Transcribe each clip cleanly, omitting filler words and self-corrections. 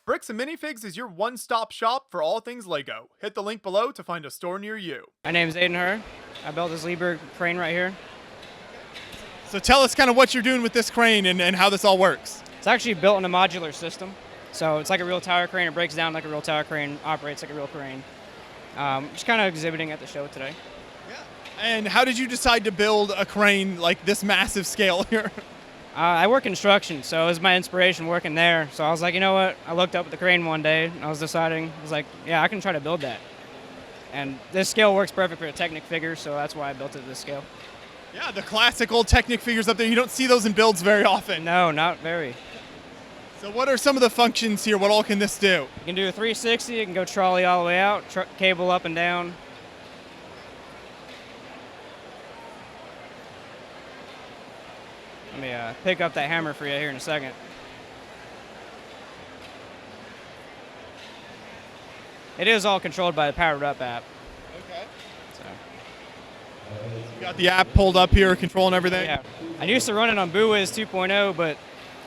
Bricks and Minifigs is your one-stop shop for all things LEGO. Hit the link below to find a store near you. My name is Aiden Herr. I built this Liebherr crane right here. So tell us kind of what you're doing with this crane and how this all works. It's actually built in a modular system. So it's like a real tower crane. It breaks down like a real tower crane, operates like a real crane. Just kind of exhibiting at the show today. Yeah. And how did you decide to build a crane like this massive scale here? I work construction, so it was my inspiration working there. So I was like, you know what? I looked up at the crane one day, and I was deciding, I was like, yeah, I can try to build that. And this scale works perfect for a Technic figure, so that's why I built it this scale. Yeah, the classic old Technic figures up there. You don't see those in builds very often. No, not very. So what are some of the functions here? What all can this do? You can do a 360, you can go trolley all the way out, cable up and down. Let me pick up that hammer for you here in a second. It is all controlled by the Powered Up app. Okay. So. You got the app pulled up here, controlling everything? Yeah. I used to run it on BooWiz 2.0, but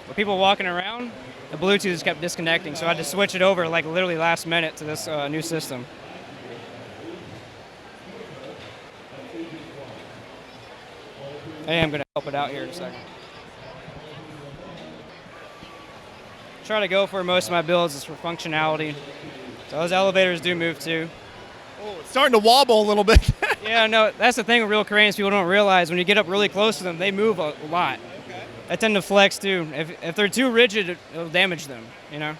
with people walking around, the Bluetooth just kept disconnecting, so I had to switch it over like literally last minute to this new system. Hey, I'm going to help it out here in a second. Try to go for most of my builds is for functionality. So those elevators do move too. Oh, it's starting to wobble a little bit. Yeah, no, that's the thing with real cranes. People don't realize when you get up really close to them, they move a lot. Okay. They tend to flex too. If they're too rigid, it'll damage them, you know?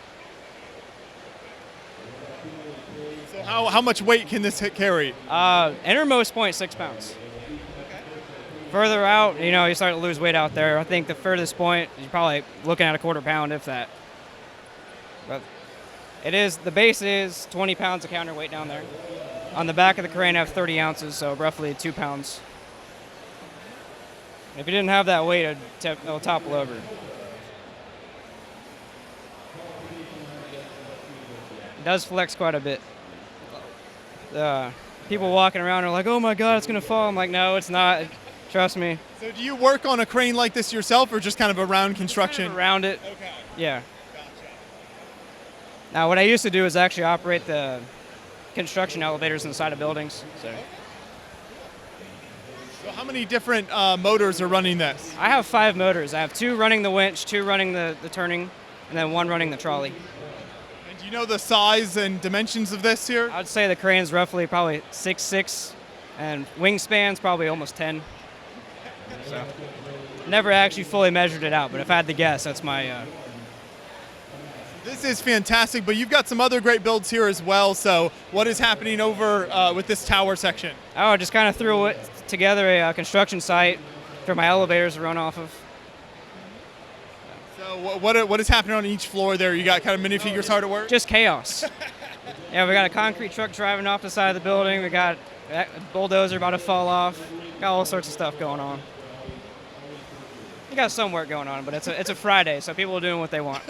So how much weight can this carry? Innermost point, 6 pounds. Okay. Further out, you know, you start to lose weight out there. I think the furthest point, you're probably looking at a quarter pound, if that. But the base is 20 pounds of counterweight down there. On the back of the crane, I have 30 ounces, so roughly 2 pounds. If you didn't have that weight, it'll topple over. It does flex quite a bit. People walking around are like, oh my God, it's gonna fall. I'm like, no, it's not. Trust me. So do you work on a crane like this yourself or just kind of around construction? Kind of around it. Okay. Yeah. Gotcha. Now, what I used to do is actually operate the construction elevators inside of buildings. So how many different motors are running this? I have 5 motors. I have 2 running the winch, 2 running the turning, and then 1 running the trolley. And do you know the size and dimensions of this here? I'd say the crane's roughly probably 6'6", and wingspan's probably almost 10. So, never actually fully measured it out, but if I had to guess, that's my... This is fantastic, but you've got some other great builds here as well. So what is happening over with this tower section? Oh, I just kind of threw it together a construction site for my elevators to run off of. So what is happening on each floor there? You got kind of minifigures hard at work? Just chaos. Yeah, we got a concrete truck driving off the side of the building. We got a bulldozer about to fall off. Got all sorts of stuff going on. We got some work going on, but it's a Friday, so people are doing what they want.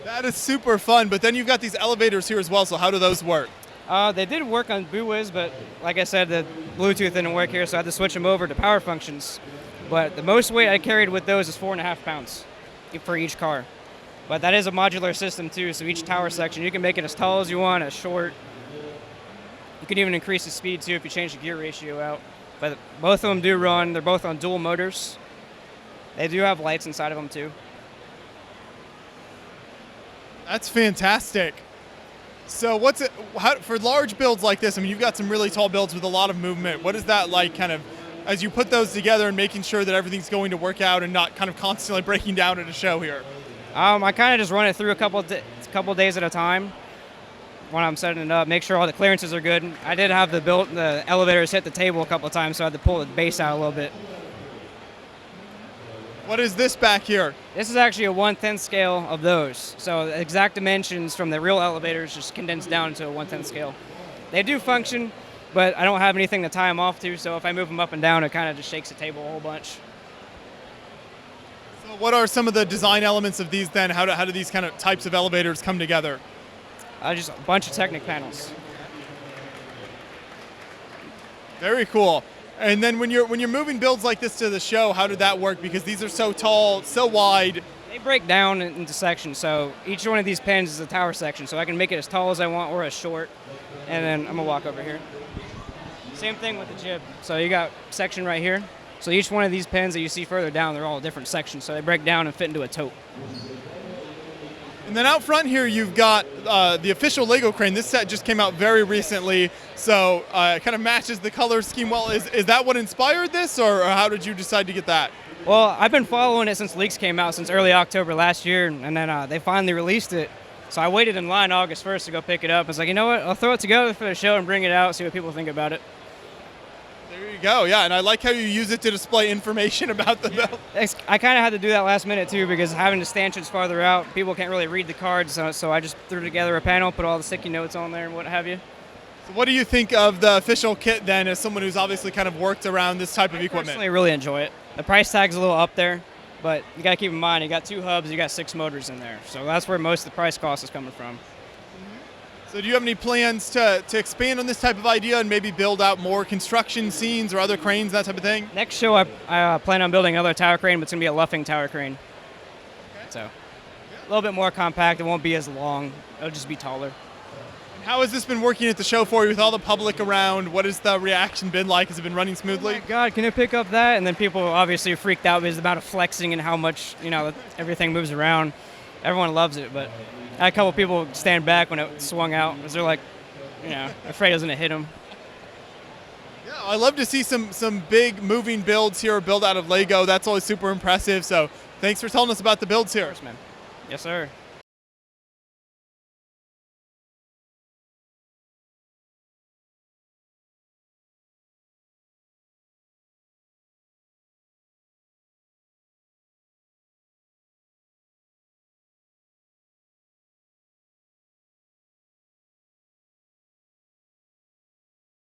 That is super fun, but then you've got these elevators here as well, so how do those work? They did work on BooWiz, but like I said, the Bluetooth didn't work here, so I had to switch them over to power functions. But the most weight I carried with those is 4.5 pounds for each car. But that is a modular system too, so each tower section, you can make it as tall as you want, as short. You can even increase the speed too if you change the gear ratio out. But both of them do run, they're both on dual motors. They do have lights inside of them too. That's fantastic. So for large builds like this, I mean, you've got some really tall builds with a lot of movement. What is that like kind of as you put those together and making sure that everything's going to work out and not kind of constantly breaking down at a show here? I kind of just run it through a couple days at a time when I'm setting it up, make sure all the clearances are good. I did have the elevators hit the table a couple of times, so I had to pull the base out a little bit. What is this back here? This is actually a 1/10 scale of those. So the exact dimensions from the real elevators just condensed down to a 1/10 scale. They do function, but I don't have anything to tie them off to, so if I move them up and down, it kind of just shakes the table a whole bunch. So what are some of the design elements of these then? How do these kind of types of elevators come together? Just a bunch of Technic panels. Very cool. And then when you're moving builds like this to the show, how did that work? Because these are so tall, so wide. They They break down into sections, so each one of these pins is a tower section, so I can make it as tall as I want or as short. And then I'm gonna walk over here. Same thing with the jib. So you got section right here. So each one of these pins that you see further down, they're all different sections, so they break down and fit into a tote. And then out front here, you've got the official Lego crane. This set just came out very recently, so it kind of matches the color scheme well. Is that what inspired this, or how did you decide to get that? Well, I've been following it since leaks came out, since early October last year, and then they finally released it. So I waited in line August 1st to go pick it up. I was like, you know what, I'll throw it together for the show and bring it out, see what people think about it. There you go, yeah, and I like how you use it to display information about the build. I kind of had to do that last minute too, because having the stanchions farther out, people can't really read the cards, so I just threw together a panel, put all the sticky notes on there and what have you. So what do you think of the official kit then, as someone who's obviously kind of worked around this type of equipment? I personally really enjoy it. The price tag's a little up there, but you got to keep in mind, you got 2 hubs, you got 6 motors in there, so that's where most of the price cost is coming from. So do you have any plans to expand on this type of idea and maybe build out more construction scenes or other cranes, that type of thing? Next show, I plan on building another tower crane, but it's going to be a luffing tower crane. Okay. So a little bit more compact. It won't be as long. It'll just be taller. And how has this been working at the show for you with all the public around? What has the reaction been like? Has it been running smoothly? Oh my God, can you pick up that? And then people obviously freaked out because of the amount of flexing and how much, everything moves around. Everyone loves it, but I had a couple people stand back when it swung out because they're like, afraid it was going to hit them. Yeah, I love to see some big moving builds here, built out of Lego. That's always super impressive. So thanks for telling us about the builds here. Of course, man. Yes, sir.